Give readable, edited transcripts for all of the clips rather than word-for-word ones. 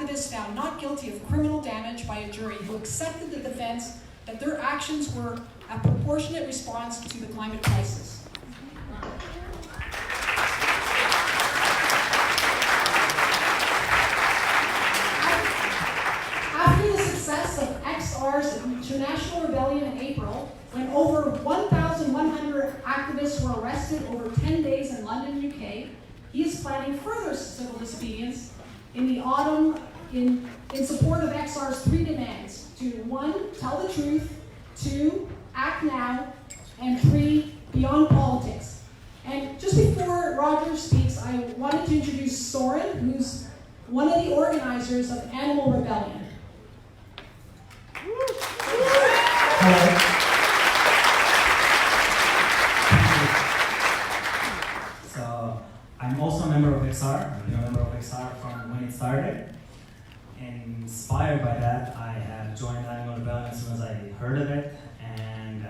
activists found not guilty of criminal damage by a jury who accepted the defense that their actions were a proportionate response to the climate crisis. After the success of XR's International Rebellion in April, when over 1,100 activists were arrested over 10 days in London, UK, he is planning further civil disobedience in the autumn in support of XR's three demands: to 1, tell the truth; 2, act now; and 3, beyond politics. And just before Roger speaks, I wanted to introduce Soren, who's one of the organizers of Animal Rebellion. Hello. So, I'm also a member of XR. I've been a member of XR from when it started. Inspired by that, I have joined Animal Rebellion as soon as I heard of it. And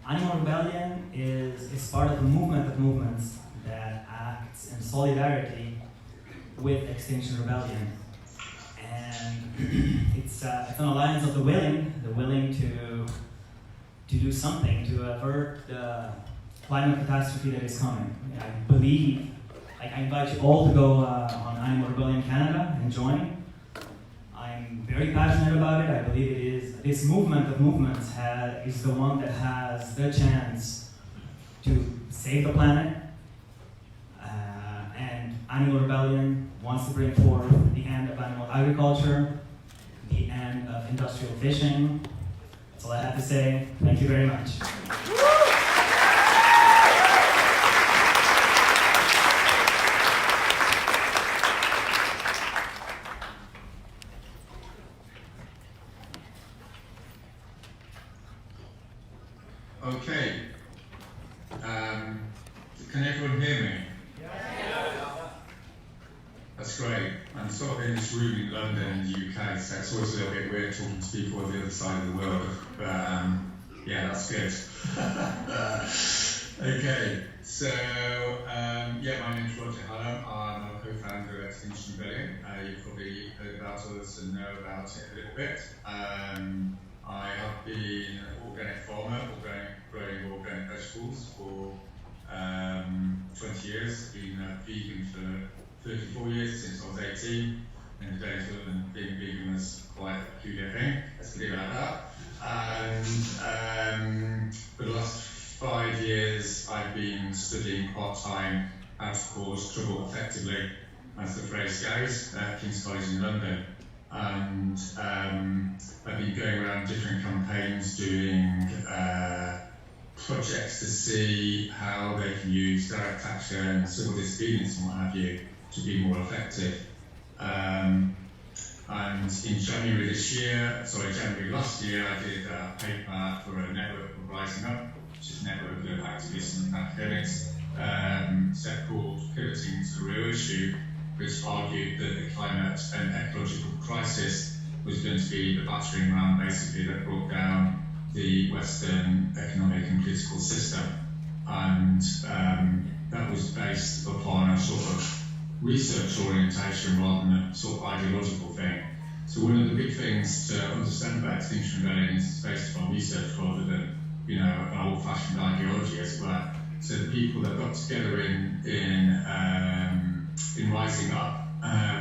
Animal Rebellion is part of a movement of movements that acts in solidarity with Extinction Rebellion. And it's an alliance of the willing to do something to avert the climate catastrophe that is coming. I believe, I invite you all to go on Animal Rebellion Canada and join. I'm very passionate about it. I believe it is this movement of movements is the one that has the chance to save the planet. And Animal Rebellion wants to bring forth the end of animal agriculture, the end of industrial fishing. That's all I have to say. Thank you very much. Okay. Can everyone hear me? That's great. I'm sort of in this room in London in the UK, so it's always a little bit weird talking to people on the other side of the world. But yeah, that's good. Okay, so my name's Roger Hallam. I'm a co-founder of Extinction Rebellion. You've probably heard about us and know about it a little bit. I have been an organic farmer, growing organic vegetables for 20 years. Been a vegan for 34 years, since I was 18. In the days when being vegan was quite a peculiar thing. Let's leave it at that. And for the last 5 years, I've been studying part-time how to cause trouble effectively, as the phrase goes, at King's College in London. And I've been going around different campaigns doing projects to see how they can use direct action, civil disobedience and what have you to be more effective. And in January last year, I did a paper for a network called Rising Up, which is a network of activists and academics, set called Pivoting to the Real Issue, which argued that the climate and ecological crisis was going to be the battering ram, basically, that brought down the Western economic and political system. And that was based upon a sort of research orientation rather than a sort of ideological thing. So one of the big things to understand about Extinction Rebellion is it's based upon research rather than, an old-fashioned ideology, as it were. So the people that got together in Rising Up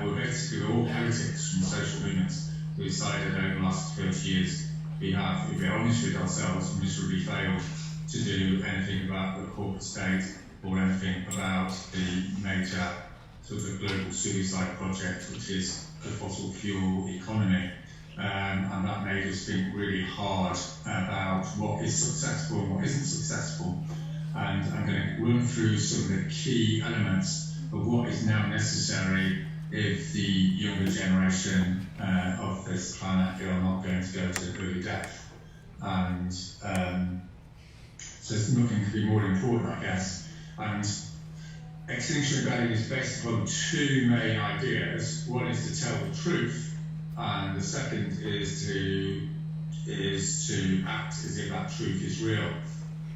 were basically all heretics from social movements who decided over the last 30 years we have, if we're honest with ourselves, miserably failed to do anything about the corporate state or anything about the major sort of global suicide project, which is the fossil fuel economy. And that made us think really hard about what is successful and what isn't successful. And I'm going to run through some of the key elements of what is now necessary if the younger generation of this planet are not going to go to early death. And so nothing could be more important, I guess. And Extinction Rebellion is based upon two main ideas. One is to tell the truth, and the second is to act as if that truth is real.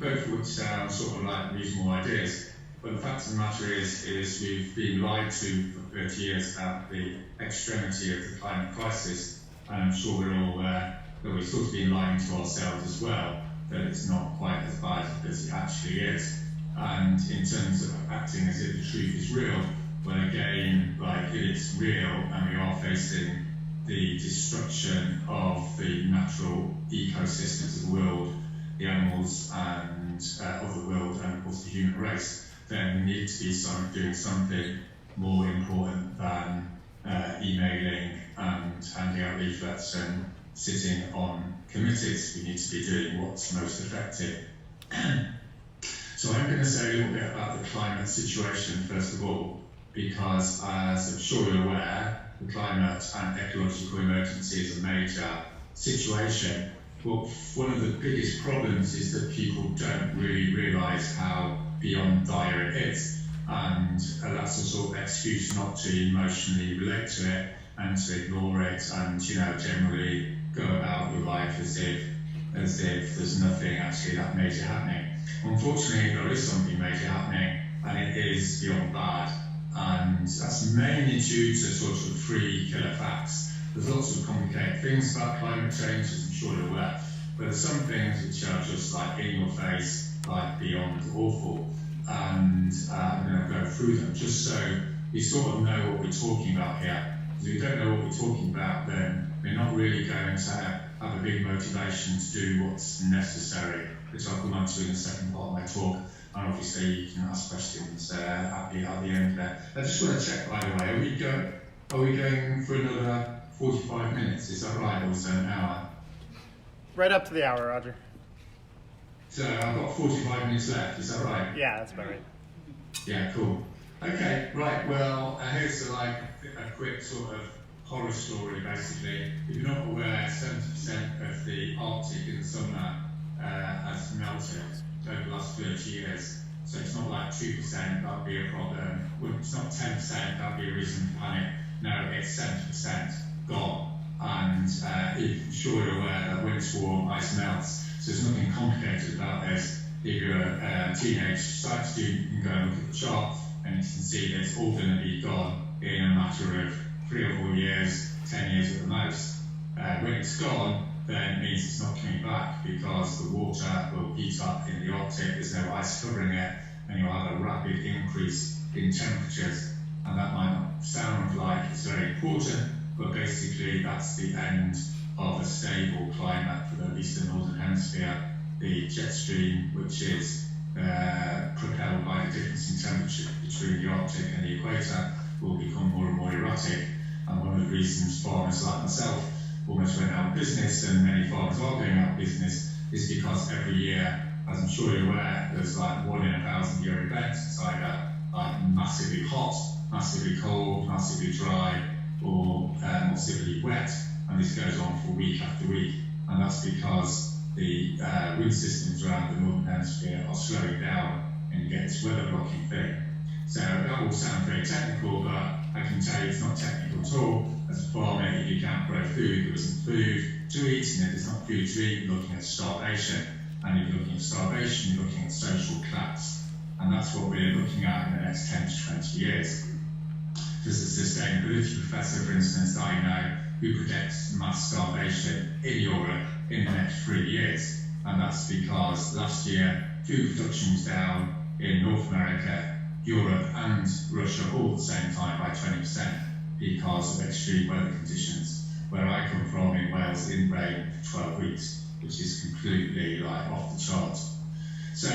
Both would sound sort of like reasonable ideas, but But the fact of the matter is we've been lied to for 30 years about the extremity of the climate crisis, and I'm sure we're all aware that we've sort of been lying to ourselves as well, that it's not quite as bad as it actually is. And in terms of acting as if the truth is real, well, again, like, it is real, and we are facing the destruction of the natural ecosystems of the world, the animals and of the world, and of course the human race. Then we need to be doing something more important than emailing and handing out leaflets and sitting on committees. We need to be doing what's most effective. So I'm going to say a little bit about the climate situation first of all, because as I'm sure you're aware, the climate and ecological emergency is a major situation. But one of the biggest problems is that people don't really realise how beyond dire it is, and that's a sort of excuse not to emotionally relate to it and to ignore it, and generally go about your life as if there's nothing actually that major happening. Unfortunately, there is something major happening, and it is beyond bad, and that's mainly due to sort of 3 killer facts. There's lots of complicated things about climate change, as I'm sure you're aware, but there's some things which are just like in your face, like beyond awful, and I'm going to go through them just so you sort of know what we're talking about here. If you don't know what we're talking about, then we're not really going to have a big motivation to do what's necessary, which I'll come on to in the second part of my talk. And obviously you can ask questions at the end there. I just want to check, by the way, are we going for another 45 minutes? Is that right, or is it an hour? Right up to the hour, Roger. So I've got 45 minutes left, is that right? Yeah, that's about right. Yeah, cool. Okay, right, well, here's a quick sort of horror story, basically. If you're not aware, 70% of the Arctic in the summer has melted over the last 30 years. So it's not like 2%, that'd be a problem. Well, it's not 10%, that'd be a reason for panic. No, it's 70% gone. And I'm sure you're aware that when it's warm, ice melts. So there's nothing complicated about this. If you're a teenage science student, you can go and look at the chart, and you can see that it's all going to be gone in a matter of 3 or 4 years, 10 years at the most. When it's gone, then it means it's not coming back, because the water will heat up in the Arctic, there's no ice covering it, and you'll have a rapid increase in temperatures. And that might not sound like it's very important, but basically that's the end of a stable climate for at least the northern hemisphere. The jet stream, which is propelled by the difference in temperature between the Arctic and the equator, will become more and more erratic. And one of the reasons farmers like myself almost went out of business, and many farmers are going out of business, is because every year, as I'm sure you're aware, there's like 1 in 1,000 year events. It's either like massively hot, massively cold, massively dry, or massively wet, and this goes on for week after week. And that's because the wind systems around the northern hemisphere are slowing down, and you get this weather blocking thing. So that all sounds very technical, but I can tell you it's not technical at all. As a farmer, if you can't grow food, there isn't food to eat, and if there's not food to eat, you're looking at starvation. And if you're looking at starvation, you're looking at social collapse. And that's what we're looking at in the next 10 to 20 years. There's a sustainability professor, for instance, that I know, who predicts mass starvation in Europe in the next 3 years. And that's because last year, food production was down in North America, Europe and Russia all at the same time by 20% because of extreme weather conditions. Where I come from in Wales, it didn't rain for 12 weeks, which is completely off the charts. So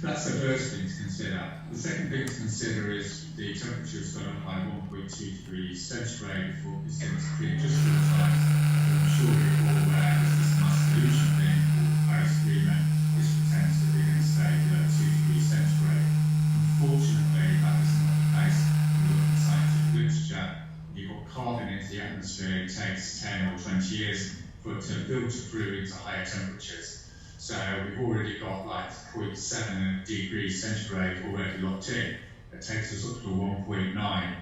that's the first thing to consider. The second thing to consider is the temperature has gone up by 1.2 degrees centigrade before this pre-industrial times. I'm sure you're all aware there's this mass pollution thing called Paris Agreement, which pretends that we're going to stay below 2 degrees centigrade. Unfortunately, that is not the case. If you look at scientific literature, if you've got carbon into the atmosphere, it takes 10 or 20 years for it to filter through into higher temperatures. So we've already got 0.7 degrees centigrade already locked in. It takes us up to 1.9.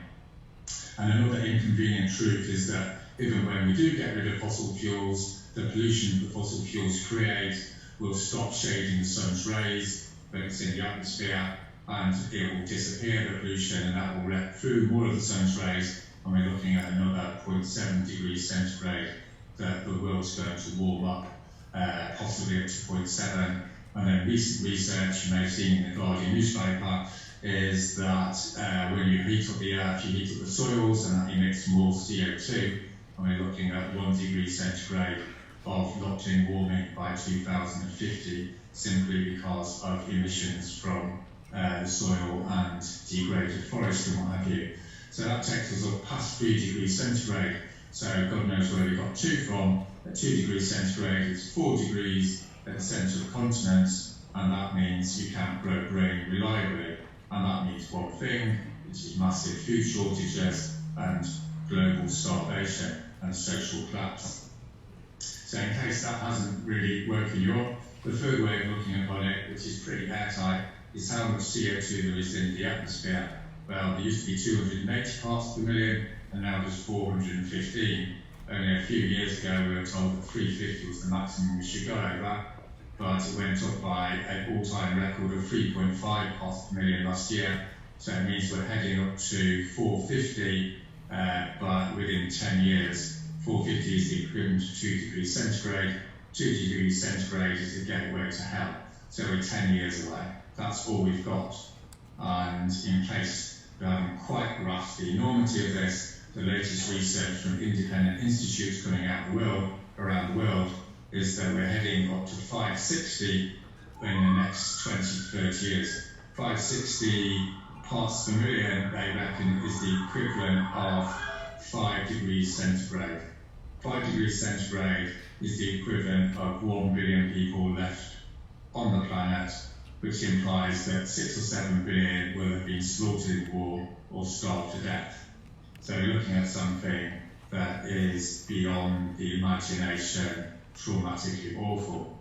And another inconvenient truth is that even when we do get rid of fossil fuels, the pollution that fossil fuels create will stop shading the sun's rays when it's in the atmosphere, and it will disappear, the pollution, and that will let through more of the sun's rays, and we're looking at another 0.7 degrees centigrade that the world's going to warm up, possibly up to 0.7. And then recent research you may have seen in the Guardian newspaper is that when you heat up the earth, you heat up the soils, and that emits more CO2. And we're looking at 1 degree centigrade of locked-in warming by 2050, simply because of emissions from the soil and degraded forest and what have you. So that takes us up past 3 degrees centigrade. So God knows where we got 2 from. At 2 degrees centigrade, it's 4 degrees at the centre of continents, and that means you can't grow grain reliably. And that means one thing, which is massive food shortages and global starvation and social collapse. So in case that hasn't really woken you up, the third way of looking upon it, which is pretty airtight, is how much CO2 there is in the atmosphere. Well, there used to be 280 parts per million, and now there's 415. Only a few years ago we were told that 350 was the maximum we should go over, but it went up by an all-time record of 3.5 parts per million last year. So it means we're heading up to 450, but within 10 years. 450 is the equivalent to 2 degrees centigrade. 2 degrees centigrade is the gateway to hell. So we're 10 years away. That's all we've got. And in case we haven't quite grasped the enormity of this, the latest research from independent institutes coming out around the world is that we're heading up to 560 in the next 20 to 30 years. 560 parts per million, they reckon, is the equivalent of 5 degrees centigrade. 5 degrees centigrade is the equivalent of 1 billion people left on the planet, which implies that 6 or 7 billion will have been slaughtered in war or starved to death. So we're looking at something that is beyond the imagination, traumatically awful.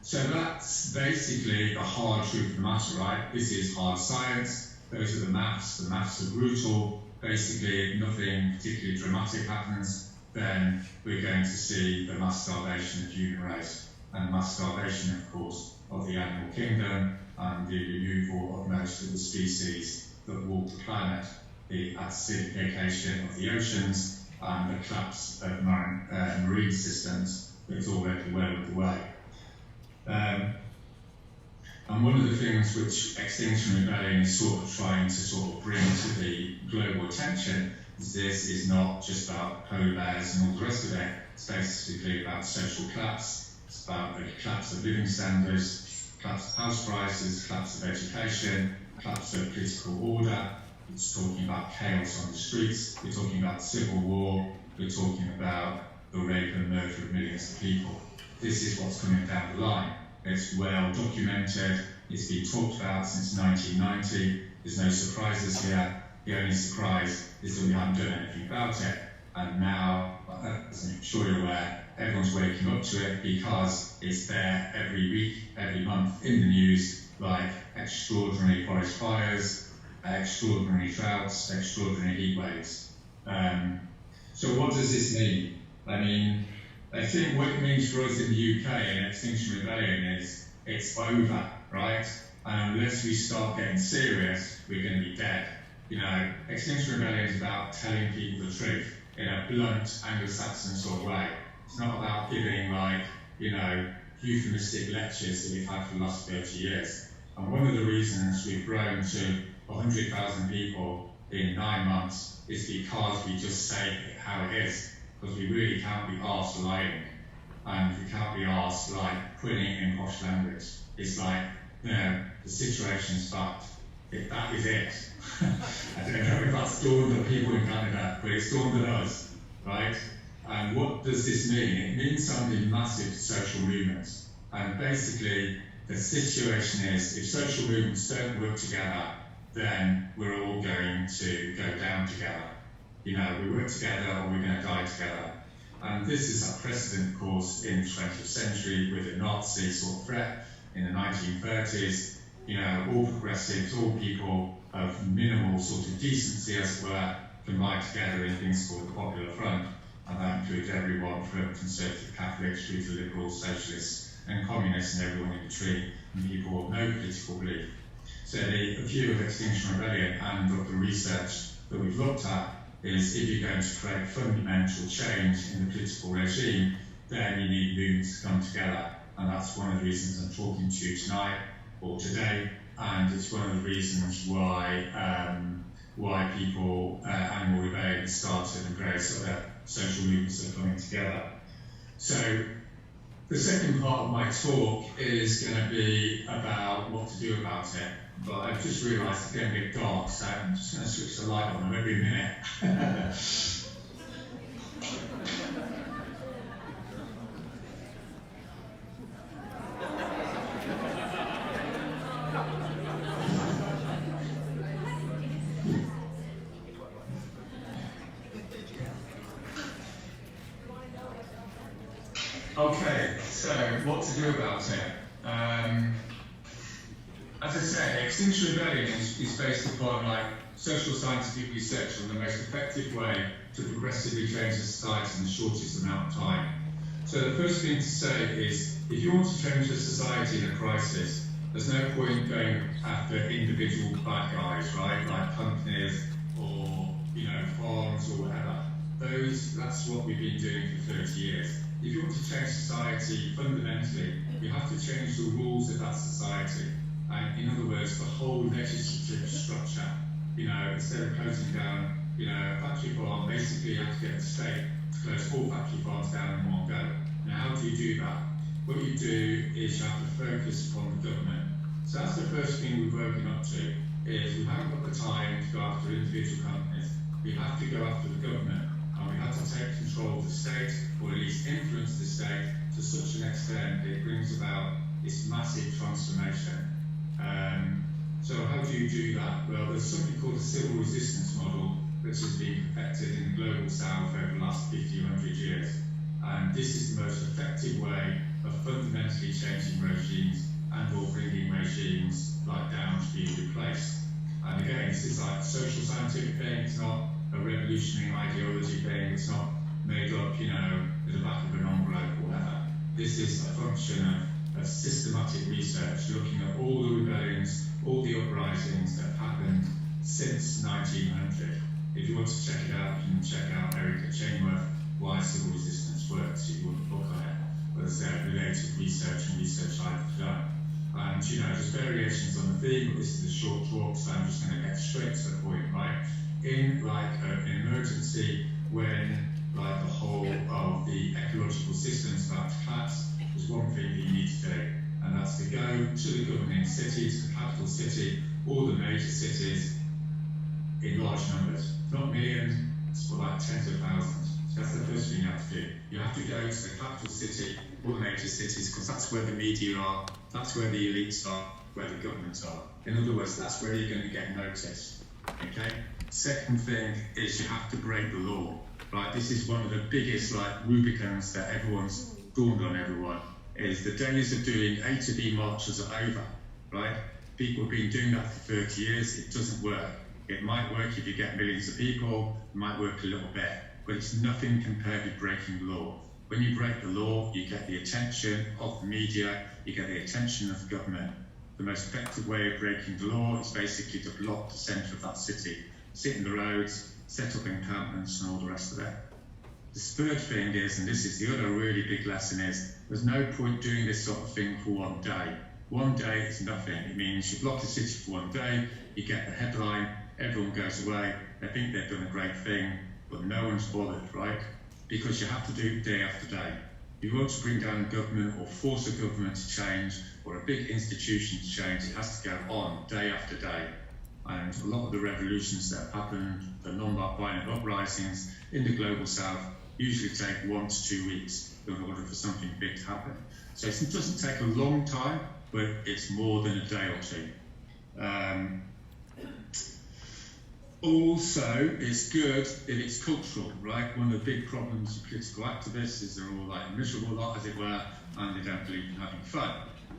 So that's basically the hard truth of the matter, right? This is hard science. Those are the maths. The maths are brutal. Basically, if nothing particularly dramatic happens, then we're going to see the mass starvation of the human race, and mass starvation, of course, of the animal kingdom, and the removal of most of the species that walk the planet, the acidification of the oceans, and the collapse of marine systems that is already well underway. And one of the things which Extinction Rebellion is sort of trying to bring to the global attention is this is not just about polar bears and all the rest of it. It's basically about social collapse. It's about the collapse of living standards, collapse of house prices, collapse of education, collapse of political order. It's talking about chaos on the streets. We're talking about civil war. We're talking about the rape and murder of millions of people. This is what's coming down the line. It's well documented. It's been talked about since 1990. There's no surprises here. The only surprise is that we haven't done anything about it. And now, as I'm sure you're aware, everyone's waking up to it because it's there every week, every month in the news, like extraordinary forest fires, extraordinary droughts, extraordinary heat waves. So what does this mean? I mean, I think what it means for us in the UK and Extinction Rebellion is it's over, right? And unless we start getting serious, we're going to be dead. You know, Extinction Rebellion is about telling people the truth in a blunt Anglo-Saxon sort of way. It's not about giving, like, you know, euphemistic lectures that we've had for the last 30 years. And one of the reasons we've grown to 100,000 people in 9 months is because we just say it how it is. Because we really can't be arsed lying, and we can't be arsed like putting it in posh language. It's like, you know, the situation's fucked. That is it. I don't know if that's dawned on people in Canada, but it's dawned on us, right? And what does this mean? It means something massive to social movements. And basically, the situation is, if social movements don't work together, then we're all going to go down together. You know, we work together or we're going to die together. And this is a precedent, of course, in the 20th century with the Nazi sort of threat in the 1930s. You know, all progressives, all people of minimal sort of decency, as it were, combined together in things called the Popular Front. And that includes everyone from conservative Catholics through to liberals, socialists, and communists, and everyone in between, and people of no political belief. So the view of Extinction Rebellion and of the research that we've looked at is if you're going to create fundamental change in the political regime, then you need movements to come together. And that's one of the reasons I'm talking to you tonight or today, and it's one of the reasons why people, Animal Rebellion started and various other social movements are coming together. So the second part of my talk is going to be about what to do about it. But I've just realised it's getting a bit dark, so I'm just going to switch the light on every minute. Okay, so what to do about it? As I said, Extinction Rebellion is based upon social scientific research on the most effective way to progressively change a society in the shortest amount of time. So the first thing to say is, if you want to change a society in a crisis, there's no point going after individual bad guys, right? Like companies or farms or whatever. That's what we've been doing for 30 years. If you want to change society fundamentally, you have to change the rules of that society. And in other words, the whole legislative structure. Instead of closing down, a factory farm, basically you have to get the state to close all factory farms down in one go. Now, how do you do that? What you do is you have to focus upon the government. So that's the first thing we've woken up to, is we haven't got the time to go after individual companies. We have to go after the government, and we have to take control of the state, or at least influence the state to such an extent that it brings about this massive transformation. So how do you do that? Well, there's something called a civil resistance model, which has been perfected in the global south over the last 50 or 100 years. And this is the most effective way of fundamentally changing regimes and or bringing regimes down to be replaced. And again, this is like a social scientific thing, it's not a revolutionary ideology thing, it's not made up, at the back of an envelope or whatever. This is a function of systematic research, looking at all the rebellions, all the uprisings that have happened since 1900. If you want to check it out, you can check out Erica Chainworth, Why Civil Resistance Works, if you want to book on it. But there's related research and research I've done. And there's variations on the theme, but this is a short talk, so I'm just going to get straight to the point, right? In an emergency, when the whole of the ecological system is about to collapse, there's one thing that you need to do, and that's to go to the governing cities, the capital city, all the major cities, in large numbers, not millions, but tens of thousands. So that's the first thing you have to do. You have to go to the capital city, all the major cities, because that's where the media are, that's where the elites are, where the governments are. In other words, that's where you're going to get noticed. Okay. Second thing is you have to break the law. Right. This is one of the biggest Rubicons that everyone's dawned on everyone. Is the days of doing A to B marches are over. Right. People have been doing that for 30 years. It doesn't work. It might work if you get millions of people. It might work a little bit, but it's nothing compared with breaking the law. When you break the law, you get the attention of the media, you get the attention of the government. The most effective way of breaking the law is basically to block the centre of that city, sit in the roads, set up encampments and all the rest of it. The third thing is, and this is the other really big lesson, is there's no point doing this sort of thing for one day. One day is nothing. It means you block the city for one day, you get the headline, everyone goes away, they think they've done a great thing, but no one's bothered, right? Because you have to do it day after day. If you want to bring down a government or force a government to change or a big institution to change, it has to go on day after day. And a lot of the revolutions that have happened, the non-violent uprisings in the global south, usually take 1 to 2 weeks in order for something big to happen. So it doesn't take a long time, but it's more than a day or two. Also, it's good if it's cultural, right? One of the big problems with political activists is they're all a miserable lot, as it were, and they don't believe in having fun,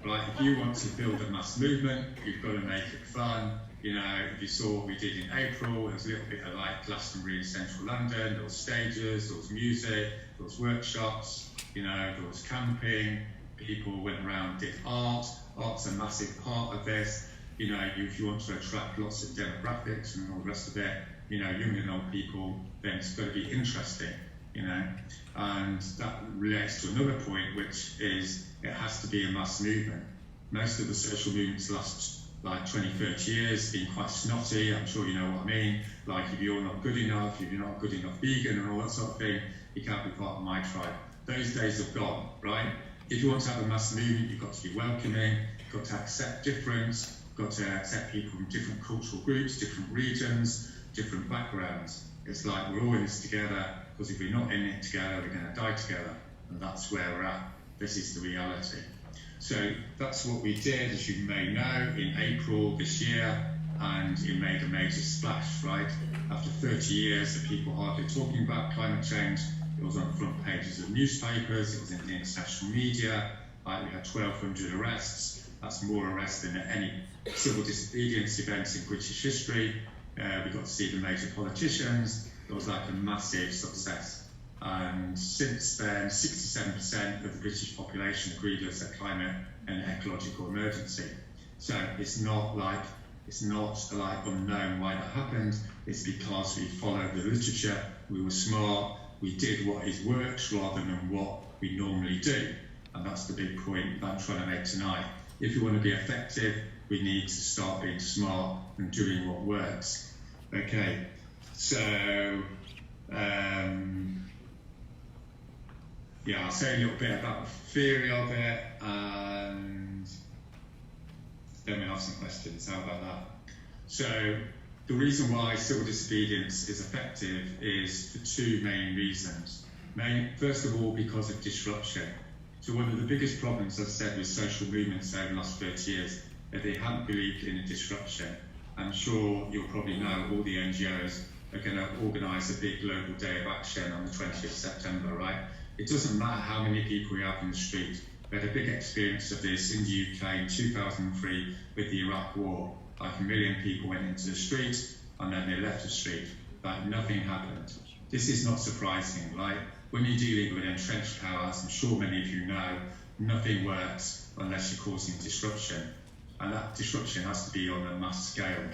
right? If you want to build a mass movement, you've got to make it fun. If you saw what we did in April, there was a little bit of Glastonbury in central London, there was stages, there was music, there was workshops, there was camping, people went around and did art. Art's a massive part of this. if you want to attract lots of demographics and all the rest of it, young and old people, then it's got to be interesting, and that relates to another point, which is it has to be a mass movement. Most of the social movements last like 20, 30 years, been quite snotty. I'm sure you know what I mean. Like if you're not good enough, if you're not good enough vegan and all that sort of thing, you can't be part of my tribe. Those days have gone, right? If you want to have a mass movement, you've got to be welcoming, you've got to accept difference, you've got to accept people from different cultural groups, different regions, different backgrounds. It's like we're all in this together, because if we're not in it together, we're going to die together, and that's where we're at. This is the reality. So that's what we did, as you may know, in April this year, and it made a major splash, right? After 30 years of people hardly talking about climate change, it was on the front pages of newspapers, it was in the international media, like we had 1,200 arrests. That's more arrests than at any civil disobedience event in British history. We got to see the major politicians. It was like a massive success. And since then, 67% of the British population agreed there's a climate and ecological emergency. So it's not like unknown why that happened. It's because we followed the literature, we were smart, we did what is works rather than what we normally do. And that's the big point that I'm trying to make tonight. If you want to be effective, we need to start being smart and doing what works. Okay, so I'll say a little bit about the theory of it, and then we'll have some questions. How about that? So the reason why civil disobedience is effective is for two main reasons. First of all, because of disruption. So one of the biggest problems, as I said, with social movements over the last 30 years, that they haven't believed in a disruption. I'm sure you'll probably know all the NGOs are going to organise a big global day of action on the 20th of September, right? It doesn't matter how many people we have in the street. We had a big experience of this in the UK in 2003 with the Iraq War. Like 1 million people went into the street and then they left the street. Like nothing happened. This is not surprising, right? When you're dealing with entrenched powers, I'm sure many of you know, nothing works unless you're causing disruption. And that disruption has to be on a mass scale.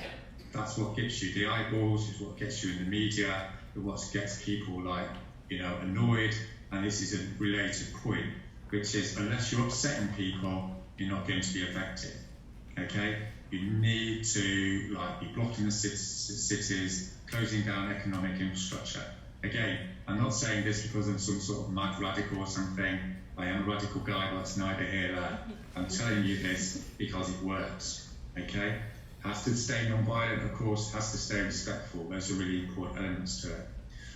That's what gets you the eyeballs, it's what gets you in the media, it's what gets people annoyed. And this is a related point, which is unless you're upsetting people, you're not going to be effective. Okay? You need to be blocking the cities, closing down economic infrastructure. Again, I'm not saying this because I'm some sort of mad radical or something. I am a radical guy, but it's neither here nor there. I'm telling you this because it works. Okay? Has to stay non-violent, of course, has to stay respectful. Those are really important elements to it.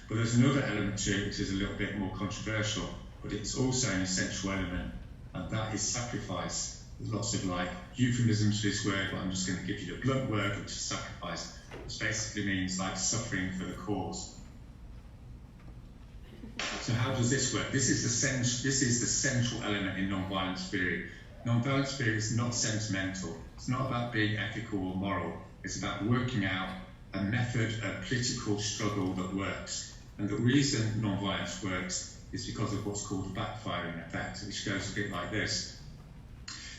But there's another element to it which is a little bit more controversial, but it's also an essential element, and that is sacrifice. There's lots of euphemisms for this word, but I'm just going to give you the blunt word, which is sacrifice, which basically means suffering for the cause. So how does this work? This is the central element in non-violence theory. Non-violence theory is not sentimental. It's not about being ethical or moral. It's about working out a method of political struggle that works. And the reason non-violence works is because of what's called the backfiring effect, which goes a bit like this.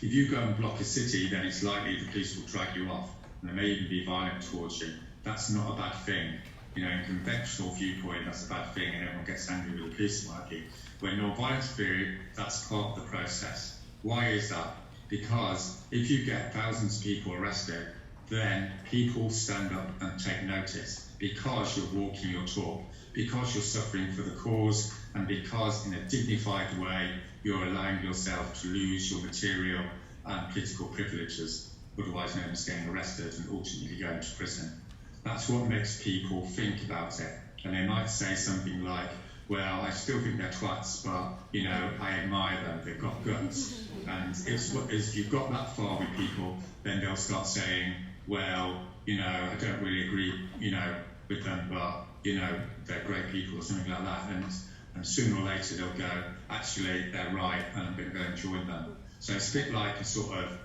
If you go and block a city, then it's likely the police will drag you off, and they may even be violent towards you. That's not a bad thing. In conventional viewpoint, that's a bad thing, and everyone gets angry with the police marking. When non-violence theory, that's part of the process. Why is that? Because if you get thousands of people arrested, then people stand up and take notice, because you're walking your talk, because you're suffering for the cause, and because in a dignified way you're allowing yourself to lose your material and political privileges, otherwise known as getting arrested and ultimately going to prison. That's what makes people think about it. And they might say something like, well, I still think they're twats, but I admire them, they've got guts. And if you've got that far with people, then they'll start saying, well, I don't really agree, with them, but they're great people or something like that. And sooner or later they'll go, actually, they're right, and I'm going to go and join them. So it's a bit like a sort of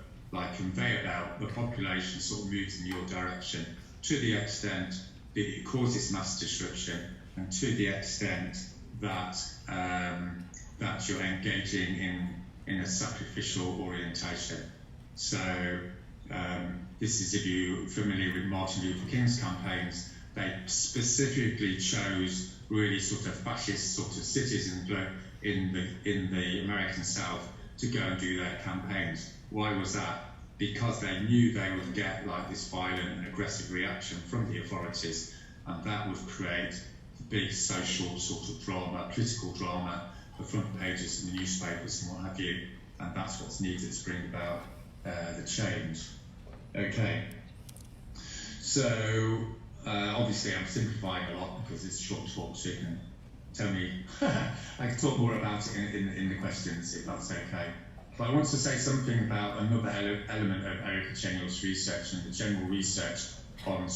conveyor belt. The population sort of moves in your direction to the extent that it causes mass disruption, and to the extent that that you're engaging in a sacrificial orientation. So This is if you're familiar with Martin Luther King's campaigns. They specifically chose really sort of fascist sort of citizens in the American South to go and do their campaigns. Why was that? Because they knew they would get like this violent and aggressive reaction from the authorities, and that would create big social sort of drama, political drama, the front pages in the newspapers and what have you, and that's what's needed to bring about the change. Okay, so obviously I'm simplifying a lot because it's short talk, so you can tell me, I can talk more about it in the questions if that's okay. But I want to say something about another element of Erica Chenoweth's research and the general research on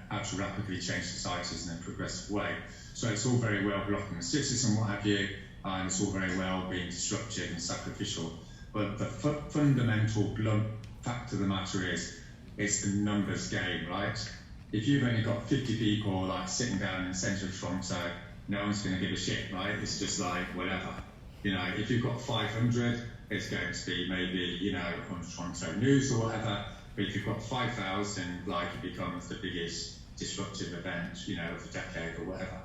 how to rapidly change societies in a progressive way. So it's all very well blocking the cities and what have you, and it's all very well being disruptive and sacrificial. But the fundamental blunt fact of the matter is, it's the numbers game, right? If you've only got 50 people like sitting down in the centre of Toronto, no one's going to give a shit, right? It's just like whatever. You know, if you've got 500, it's going to be maybe, you know, on Toronto News or whatever. But if you've got 5,000, like it becomes the biggest disruptive event, you know, of the decade or whatever.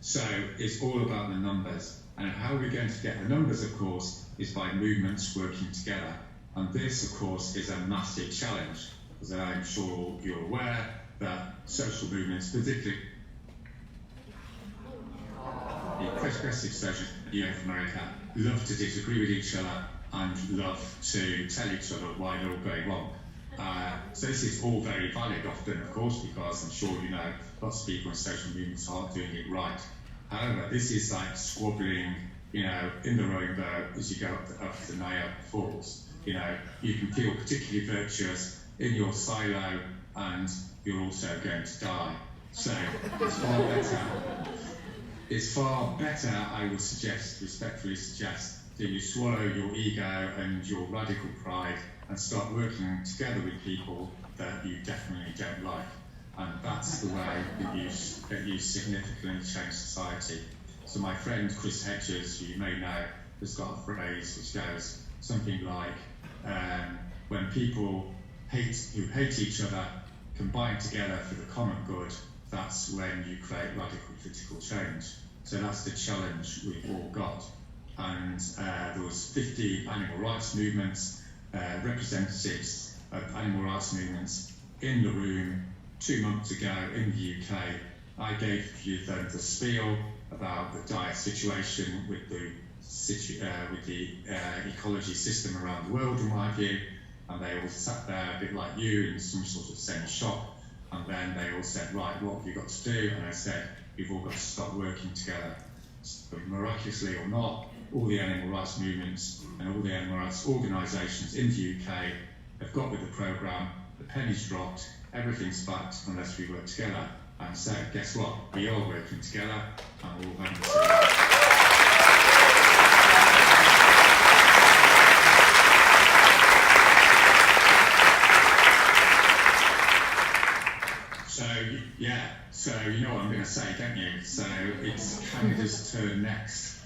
So it's all about the numbers. And how we're going to get the numbers, of course, is by movements working together. And this, of course, is a massive challenge, because I'm sure you're aware that social movements, particularly the progressive social movements in America, love to disagree with each other and love to tell each other why they're all going wrong. So this is all very valid often, of course, because I'm sure you know lots of people in social movements aren't doing it right. However, this is like squabbling, you know, in the rowing boat as you go up the Niagara Falls. You know, you can feel particularly virtuous in your silo, and you're also going to die. So it's far better, I would suggest, respectfully suggest, that you swallow your ego and your radical pride and start working together with people that you definitely don't like. And that's the way that you significantly change society. So my friend Chris Hedges, who you may know, has got a phrase which goes something like, when people who hate each other combine together for the common good, that's when you create radical political change. So that's the challenge we've all got. And there was 50 animal rights movements, representatives of animal rights movements in the room 2 months ago in the UK. I gave them the spiel about the dire situation with the ecology system around the world and what have you, and they all sat there a bit like you in some sort of semi-shock, and then they all said, right, what have you got to do? And I said, we've all got to start working together. So, miraculously or not, all the animal rights movements and all the animal rights organisations in the UK have got with the programme, the penny's dropped, everything's fucked unless we work together. And so, guess what? We are working together, and we're all having the same. So you know what I'm going to say, don't you? So it's Canada's turn next.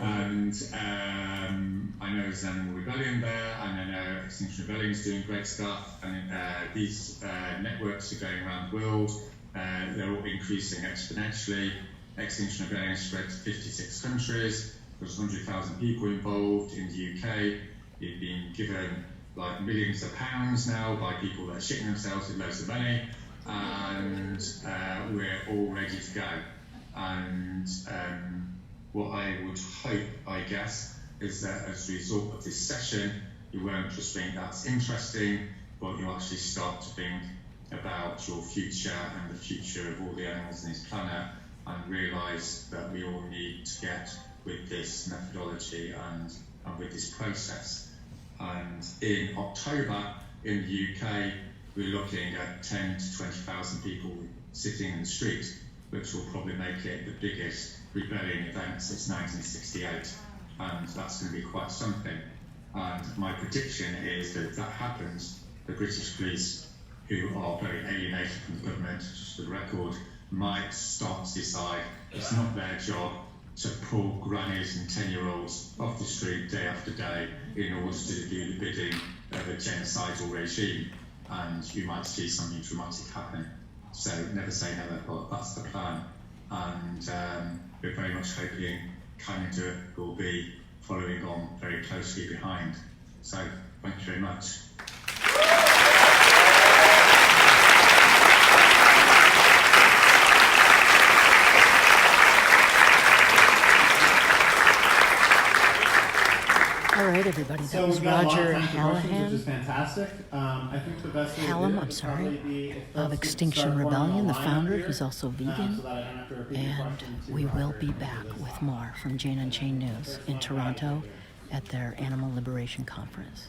And I know there's Animal Rebellion there, and I know Extinction Rebellion is doing great stuff, and these networks are going around the world. They're all increasing exponentially. Extinction Rebellion spread to 56 countries. There's 100,000 people involved in the UK. You've been given like millions of pounds now by people that are shitting themselves with loads of money. And we're all ready to go. And what I would hope, I guess, is that as a result of this session, you won't just think that's interesting, but you actually start to think about your future and the future of all the animals on this planet, and realise that we all need to get with this methodology and with this process. And in October in the UK, we're looking at 10 to 20,000 people sitting in the street, which will probably make it the biggest rebellion event since 1968. And that's going to be quite something. And my prediction is that if that happens, the British police, who are very alienated from the government, just for the record, might start to decide it's not their job to pull grannies and 10-year-olds off the street day after day in order to do the bidding of of a genocidal regime, and you might see something dramatic happen. So never say never, but that's the plan. And we're very much hoping Canada will be following on very closely behind. So thank you very much. All right, everybody. That So was we've got a lot Roger of time for questions, which Hallam is fantastic. I think the best way to Hallam, do it I'm would sorry, probably be if of folks Extinction start forming a Rebellion, the lineup founder, here, who's also vegan. so that I don't have to repeat the And question to we will Robert be and back Liz. with more from Jane Unchained News in Toronto at their Animal Liberation Conference.